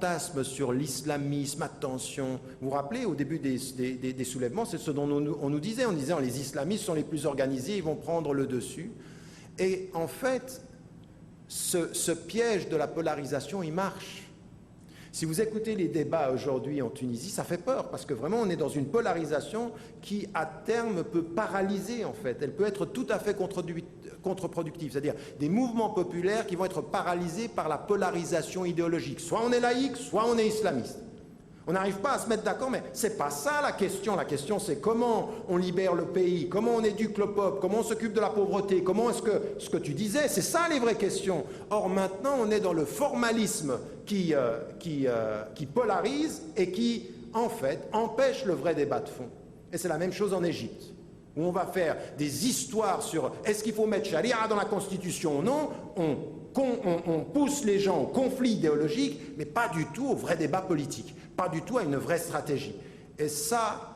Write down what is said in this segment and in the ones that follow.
fantasme sur l'islamisme, attention. Vous vous rappelez, au début des soulèvements, c'est ce dont on nous disait. On disait les islamistes sont les plus organisés, ils vont prendre le dessus. Et en fait, ce piège de la polarisation, il marche. Si vous écoutez les débats aujourd'hui en Tunisie, ça fait peur, parce que vraiment on est dans une polarisation qui, à terme, peut paralyser, en fait. Elle peut être tout à fait contre-productive, c'est-à-dire des mouvements populaires qui vont être paralysés par la polarisation idéologique. Soit on est laïque, soit on est islamiste. On n'arrive pas à se mettre d'accord, mais c'est pas ça la question. La question, c'est comment on libère le pays, comment on éduque le peuple, comment on s'occupe de la pauvreté, comment est-ce que, ce que tu disais, c'est ça les vraies questions. Or, maintenant, on est dans le formalisme qui polarise et qui, en fait, empêche le vrai débat de fond. Et c'est la même chose en Égypte, où on va faire des histoires sur est-ce qu'il faut mettre charia dans la Constitution ou non. On pousse les gens au conflit idéologique, mais pas du tout au vrai débat politique, pas du tout à une vraie stratégie. Et ça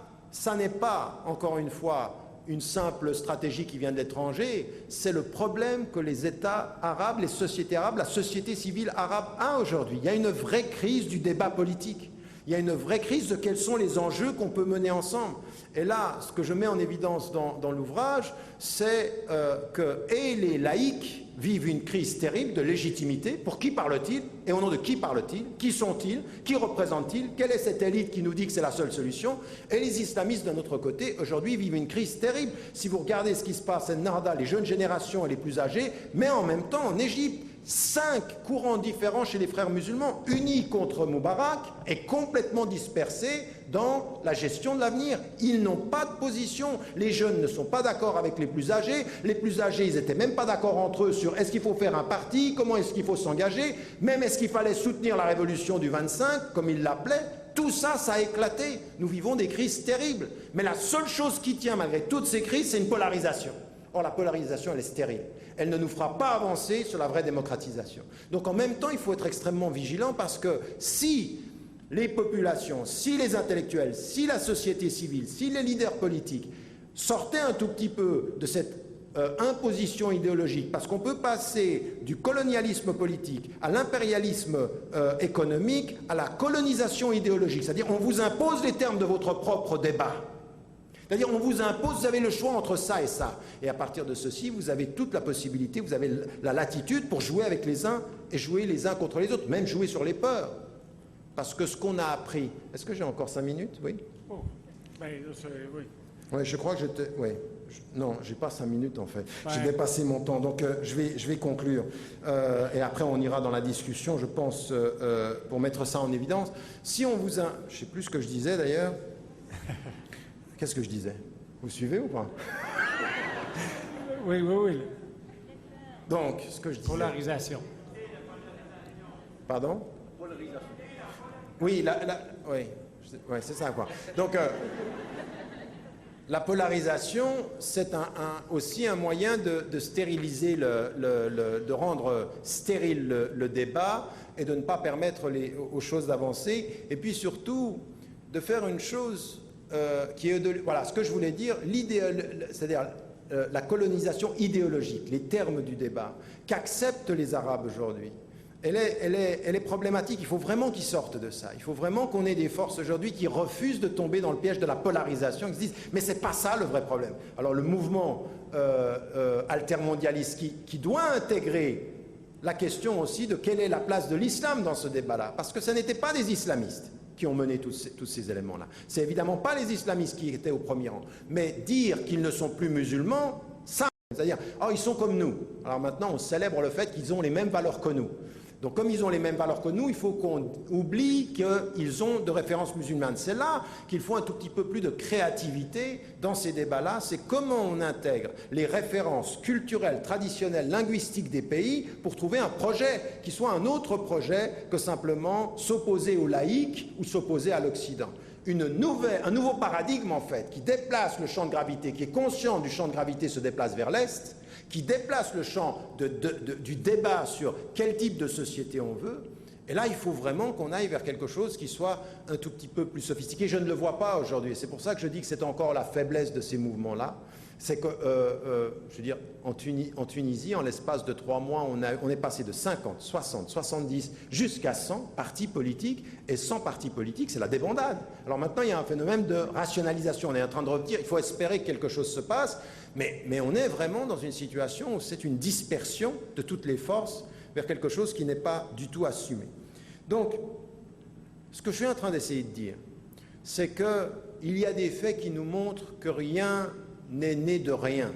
n'est pas, encore une fois, une simple stratégie qui vient de l'étranger, c'est le problème que les États arabes, les sociétés arabes, la société civile arabe a aujourd'hui. Il y a une vraie crise du débat politique. Il y a une vraie crise de quels sont les enjeux qu'on peut mener ensemble. Et là, ce que je mets en évidence dans l'ouvrage, c'est que les laïcs vivent une crise terrible de légitimité. Pour qui parle-t-il? Et au nom de qui parle-t-il? Qui sont-ils? Qui représentent-ils? Quelle est cette élite qui nous dit que c'est la seule solution? Et les islamistes, d'un autre côté, aujourd'hui, vivent une crise terrible. Si vous regardez ce qui se passe à Narda, les jeunes générations et les plus âgés, mais en même temps en Égypte, 5 courants différents chez les frères musulmans, unis contre Moubarak et complètement dispersés dans la gestion de l'avenir. Ils n'ont pas de position. Les jeunes ne sont pas d'accord avec les plus âgés. Les plus âgés, ils n'étaient même pas d'accord entre eux sur est-ce qu'il faut faire un parti, comment est-ce qu'il faut s'engager, même est-ce qu'il fallait soutenir la révolution du 25, comme ils l'appelaient. Tout ça, ça a éclaté. Nous vivons des crises terribles. Mais la seule chose qui tient malgré toutes ces crises, c'est une polarisation. Or, la polarisation, elle est stérile. Elle ne nous fera pas avancer sur la vraie démocratisation. Donc, en même temps, il faut être extrêmement vigilant parce que si les populations, si les intellectuels, si la société civile, si les leaders politiques sortaient un tout petit peu de cette imposition idéologique, parce qu'on peut passer du colonialisme politique à l'impérialisme économique, à la colonisation idéologique, c'est-à-dire on vous impose les termes de votre propre débat. C'est-à-dire on vous impose, vous avez le choix entre ça et ça. Et à partir de ceci, vous avez toute la possibilité, vous avez la latitude pour jouer avec les uns et jouer les uns contre les autres, même jouer sur les peurs. Parce que ce qu'on a appris... Est-ce que j'ai encore 5 minutes? Oui. Oh, ben, oui. Oui, je crois que j'étais... Oui. Non, j'ai pas 5 minutes en fait. Ouais. J'ai dépassé mon temps, donc je vais conclure. Et après, on ira dans la discussion, je pense, pour mettre ça en évidence. Si on vous a... Je sais plus ce que je disais d'ailleurs. Qu'est-ce que je disais? Vous suivez ou pas? Oui. Donc, ce que je disais... Polarisation. Pardon? Polarisation. Oui, oui, c'est ça, quoi. Donc, la polarisation, c'est aussi un moyen de stériliser, de rendre stérile le débat et de ne pas permettre aux choses d'avancer. Et puis surtout, de faire une chose... qui est voilà, ce que je voulais dire, c'est-à-dire la colonisation idéologique, les termes du débat, qu'acceptent les Arabes aujourd'hui. Elle est problématique, il faut vraiment qu'ils sortent de ça. Il faut vraiment qu'on ait des forces aujourd'hui qui refusent de tomber dans le piège de la polarisation, qui se disent « mais c'est pas ça le vrai problème ». Alors le mouvement altermondialiste qui doit intégrer la question aussi de quelle est la place de l'islam dans ce débat-là, parce que ce n'étaient pas des islamistes qui ont mené tous ces éléments-là. C'est évidemment pas les islamistes qui étaient au premier rang, mais dire qu'ils ne sont plus musulmans, ça, c'est-à-dire, oh, ils sont comme nous. Alors maintenant, on célèbre le fait qu'ils ont les mêmes valeurs que nous. Donc comme ils ont les mêmes valeurs que nous, il faut qu'on oublie qu'ils ont de références musulmanes. C'est là qu'il faut un tout petit peu plus de créativité dans ces débats-là. C'est comment on intègre les références culturelles, traditionnelles, linguistiques des pays pour trouver un projet qui soit un autre projet que simplement s'opposer aux laïcs ou s'opposer à l'Occident. Un nouveau paradigme, en fait, qui déplace le champ de gravité, qui est conscient du champ de gravité se déplace vers l'Est, qui déplace le champ du débat sur quel type de société on veut. Et là, il faut vraiment qu'on aille vers quelque chose qui soit un tout petit peu plus sophistiqué. Je ne le vois pas aujourd'hui. C'est pour ça que je dis que c'est encore la faiblesse de ces mouvements-là. c'est que, je veux dire, en Tunisie, en l'espace de 3 mois, on est passé de 50, 60, 70 jusqu'à 100 partis politiques, et 100 partis politiques, c'est la débandade. Alors maintenant, il y a un phénomène de rationalisation. On est en train de revenir, il faut espérer que quelque chose se passe, mais on est vraiment dans une situation où c'est une dispersion de toutes les forces vers quelque chose qui n'est pas du tout assumé. Donc, ce que je suis en train d'essayer de dire, c'est qu'il y a des faits qui nous montrent que rien n'est né de rien,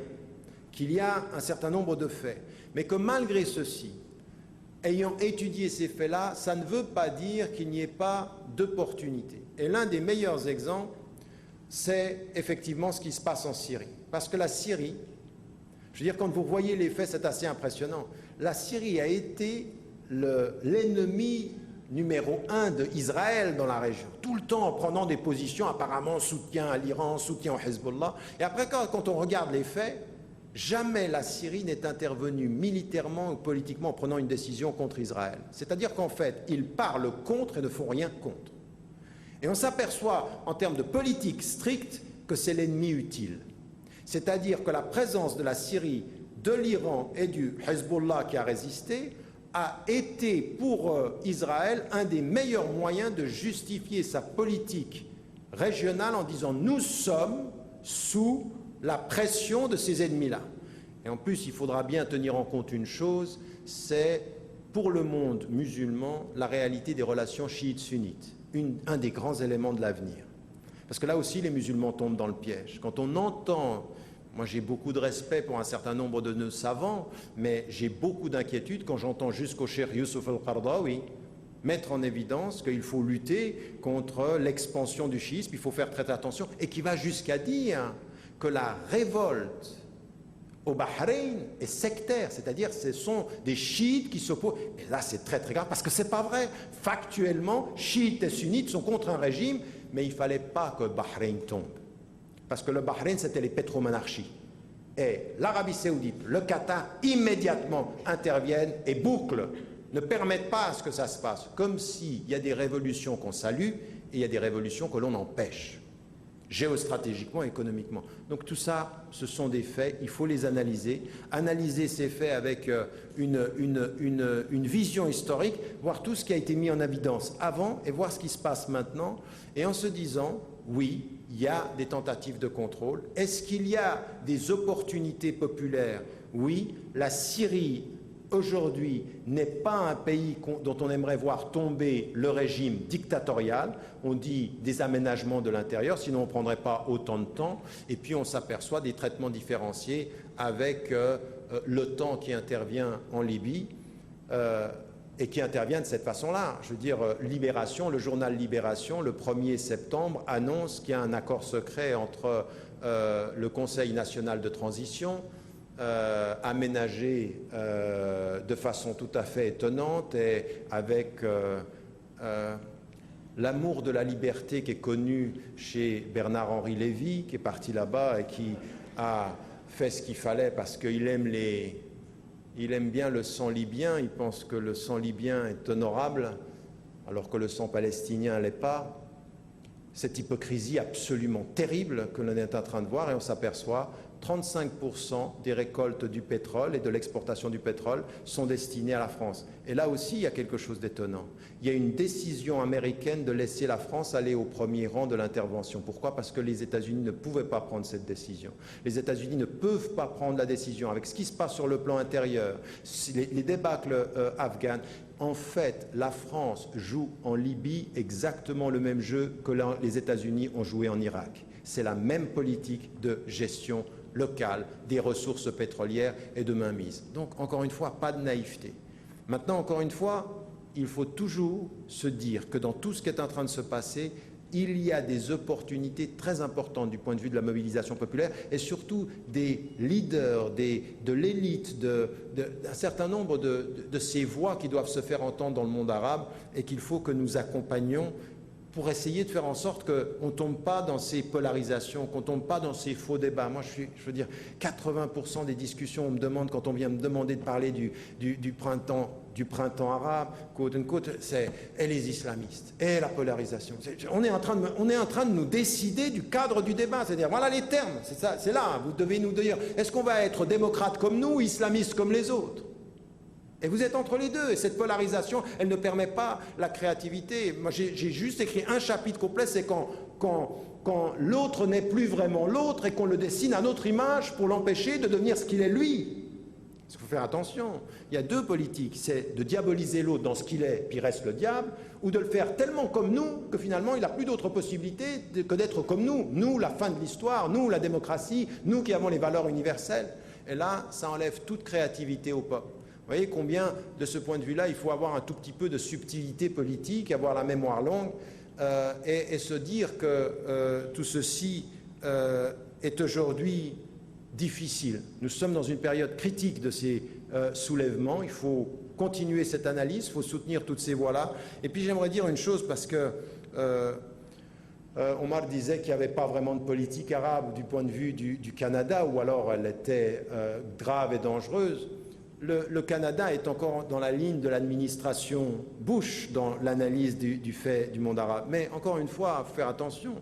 qu'il y a un certain nombre de faits, mais que malgré ceci, ayant étudié ces faits-là, ça ne veut pas dire qu'il n'y ait pas d'opportunité. Et l'un des meilleurs exemples, c'est effectivement ce qui se passe en Syrie. Parce que la Syrie, je veux dire, quand vous voyez les faits, c'est assez impressionnant. La Syrie a été l'ennemi numéro 1 d'Israël dans la région, tout le temps en prenant des positions, apparemment soutien à l'Iran, soutien au Hezbollah. Et après, quand on regarde les faits, jamais la Syrie n'est intervenue militairement ou politiquement en prenant une décision contre Israël. C'est-à-dire qu'en fait, ils parlent contre et ne font rien contre. Et on s'aperçoit, en termes de politique stricte, que c'est l'ennemi utile. C'est-à-dire que la présence de la Syrie, de l'Iran et du Hezbollah qui a résisté a été pour Israël un des meilleurs moyens de justifier sa politique régionale en disant nous sommes sous la pression de ces ennemis-là. Et en plus, il faudra bien tenir en compte une chose, c'est pour le monde musulman la réalité des relations chiites-sunnites, un des grands éléments de l'avenir. Parce que là aussi, les musulmans tombent dans le piège. Quand on entend... Moi, j'ai beaucoup de respect pour un certain nombre de nos savants, mais j'ai beaucoup d'inquiétude quand j'entends jusqu'au cheikh Youssouf al-Qaradawi mettre en évidence qu'il faut lutter contre l'expansion du chiisme, il faut faire très attention, et qui va jusqu'à dire que la révolte au Bahreïn est sectaire, c'est-à-dire ce sont des chiites qui s'opposent. Et là, c'est très très grave, parce que c'est pas vrai. Factuellement, chiites et sunnites sont contre un régime, mais il ne fallait pas que Bahreïn tombe. Parce que le Bahreïn, c'était les pétromonarchies. Et l'Arabie Saoudite, le Qatar, immédiatement interviennent et bouclent, ne permettent pas à ce que ça se passe. Comme s'il y a des révolutions qu'on salue et il y a des révolutions que l'on empêche, géostratégiquement, économiquement. Donc tout ça, ce sont des faits, il faut les analyser. Analyser ces faits avec une vision historique, voir tout ce qui a été mis en évidence avant et voir ce qui se passe maintenant. Et en se disant, oui, il y a des tentatives de contrôle. Est-ce qu'il y a des opportunités populaires? Oui. La Syrie, aujourd'hui, n'est pas un pays dont on aimerait voir tomber le régime dictatorial. On dit des aménagements de l'intérieur, sinon on ne prendrait pas autant de temps. Et puis on s'aperçoit des traitements différenciés avec l'OTAN qui intervient en Libye. Et qui intervient de cette façon-là. Je veux dire, Libération, le journal Libération, le 1er septembre, annonce qu'il y a un accord secret entre le Conseil national de transition, aménagé de façon tout à fait étonnante et avec l'amour de la liberté qui est connu chez Bernard-Henri Lévy, qui est parti là-bas et qui a fait ce qu'il fallait parce qu'il aime Il aime bien le sang libyen, il pense que le sang libyen est honorable, alors que le sang palestinien ne l'est pas. Cette hypocrisie absolument terrible que l'on est en train de voir, et on s'aperçoit 35% des récoltes du pétrole et de l'exportation du pétrole sont destinées à la France. Et là aussi, il y a quelque chose d'étonnant. Il y a une décision américaine de laisser la France aller au premier rang de l'intervention. Pourquoi? Parce que les États-Unis ne pouvaient pas prendre cette décision. Les États-Unis ne peuvent pas prendre la décision. Avec ce qui se passe sur le plan intérieur, les débâcles afghans, en fait, la France joue en Libye exactement le même jeu que les États-Unis ont joué en Irak. C'est la même politique de gestion locale des ressources pétrolières et de mainmise. Donc, encore une fois, pas de naïveté. Maintenant, encore une fois, il faut toujours se dire que dans tout ce qui est en train de se passer, il y a des opportunités très importantes du point de vue de la mobilisation populaire et surtout des leaders, de l'élite, d'un certain nombre de ces voix qui doivent se faire entendre dans le monde arabe et qu'il faut que nous accompagnions pour essayer de faire en sorte qu'on ne tombe pas dans ces polarisations, qu'on ne tombe pas dans ces faux débats. Moi, je veux dire, 80% des discussions, on me demande, quand on vient me demander de parler du printemps du printemps arabe, quote unquote, et les islamistes, et la polarisation. On est en train de nous décider du cadre du débat, c'est-à-dire, voilà les termes, c'est là, vous devez nous dire, est-ce qu'on va être démocrate comme nous, ou islamiste comme les autres? Et vous êtes entre les deux, et cette polarisation, elle ne permet pas la créativité. Moi, j'ai juste écrit un chapitre complet, c'est quand l'autre n'est plus vraiment l'autre et qu'on le dessine à notre image pour l'empêcher de devenir ce qu'il est lui. Il faut faire attention. Il y a deux politiques, c'est de diaboliser l'autre dans ce qu'il est, puis reste le diable, ou de le faire tellement comme nous que finalement il n'a plus d'autre possibilité que d'être comme nous. Nous, la fin de l'histoire, nous, la démocratie, nous qui avons les valeurs universelles. Et là, ça enlève toute créativité au peuple. Vous voyez combien, de ce point de vue-là, il faut avoir un tout petit peu de subtilité politique, avoir la mémoire longue, et se dire que tout ceci est aujourd'hui difficile. Nous sommes dans une période critique de ces soulèvements. Il faut continuer cette analyse, il faut soutenir toutes ces voies-là. Et puis j'aimerais dire une chose, parce que Omar disait qu'il n'y avait pas vraiment de politique arabe du point de vue du Canada, ou alors elle était grave et dangereuse. Le Canada est encore dans la ligne de l'administration Bush dans l'analyse du fait du monde arabe. Mais encore une fois, il faut faire attention.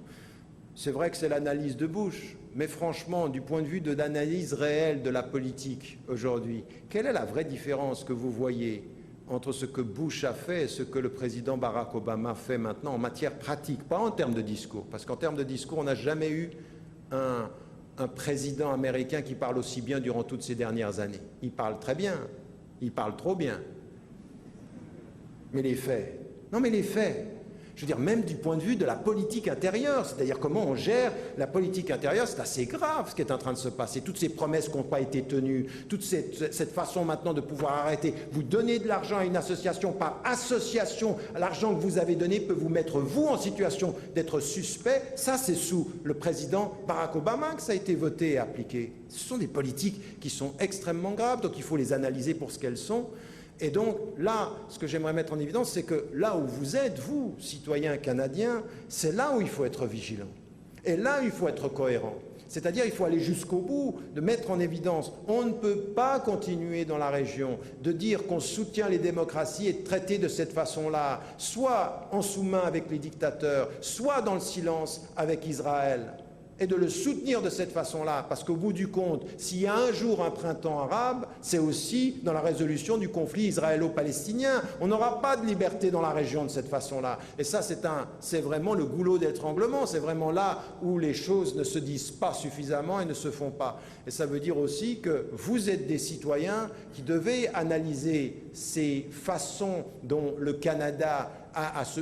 C'est vrai que c'est l'analyse de Bush, mais franchement, du point de vue de l'analyse réelle de la politique aujourd'hui, quelle est la vraie différence que vous voyez entre ce que Bush a fait et ce que le président Barack Obama fait maintenant en matière pratique, pas en termes de discours, parce qu'en termes de discours, on n'a jamais eu un président américain qui parle aussi bien durant toutes ces dernières années. Il parle très bien, il parle trop bien. Mais les faits, non mais les faits, je veux dire, même du point de vue de la politique intérieure, c'est-à-dire comment on gère la politique intérieure, c'est assez grave ce qui est en train de se passer. Toutes ces promesses qui n'ont pas été tenues, toute cette façon maintenant de pouvoir arrêter. Vous donnez de l'argent à une association, par association, l'argent que vous avez donné peut vous mettre, vous, en situation d'être suspect. Ça, c'est sous le président Barack Obama que ça a été voté et appliqué. Ce sont des politiques qui sont extrêmement graves, donc il faut les analyser pour ce qu'elles sont. Et donc là, ce que j'aimerais mettre en évidence, c'est que là où vous êtes, vous, citoyens canadiens, c'est là où il faut être vigilant. Et là, il faut être cohérent. C'est-à-dire, il faut aller jusqu'au bout, de mettre en évidence. On ne peut pas continuer dans la région de dire qu'on soutient les démocraties et de traiter de cette façon-là, soit en sous-main avec les dictateurs, soit dans le silence avec Israël. Et de le soutenir de cette façon-là, parce qu'au bout du compte, s'il y a un jour un printemps arabe, c'est aussi dans la résolution du conflit israélo-palestinien. On n'aura pas de liberté dans la région de cette façon-là. Et ça, c'est vraiment le goulot d'étranglement, c'est vraiment là où les choses ne se disent pas suffisamment et ne se font pas. Et ça veut dire aussi que vous êtes des citoyens qui devez analyser ces façons dont le Canada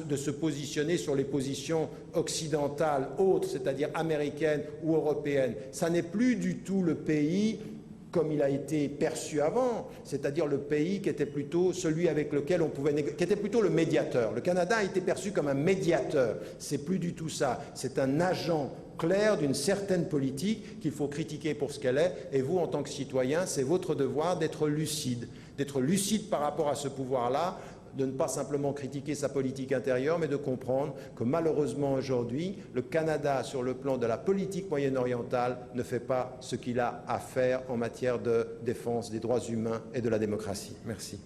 de se positionner sur les positions occidentales autres, c'est-à-dire américaines ou européennes. Ça n'est plus du tout le pays comme il a été perçu avant, c'est-à-dire le pays qui était plutôt celui avec lequel on pouvait qui était plutôt le médiateur. Le Canada a été perçu comme un médiateur. C'est plus du tout ça. C'est un agent clair d'une certaine politique qu'il faut critiquer pour ce qu'elle est. Et vous, en tant que citoyen, c'est votre devoir d'être lucide par rapport à ce pouvoir-là, de ne pas simplement critiquer sa politique intérieure, mais de comprendre que malheureusement aujourd'hui, le Canada, sur le plan de la politique moyen-orientale, ne fait pas ce qu'il a à faire en matière de défense des droits humains et de la démocratie. Merci.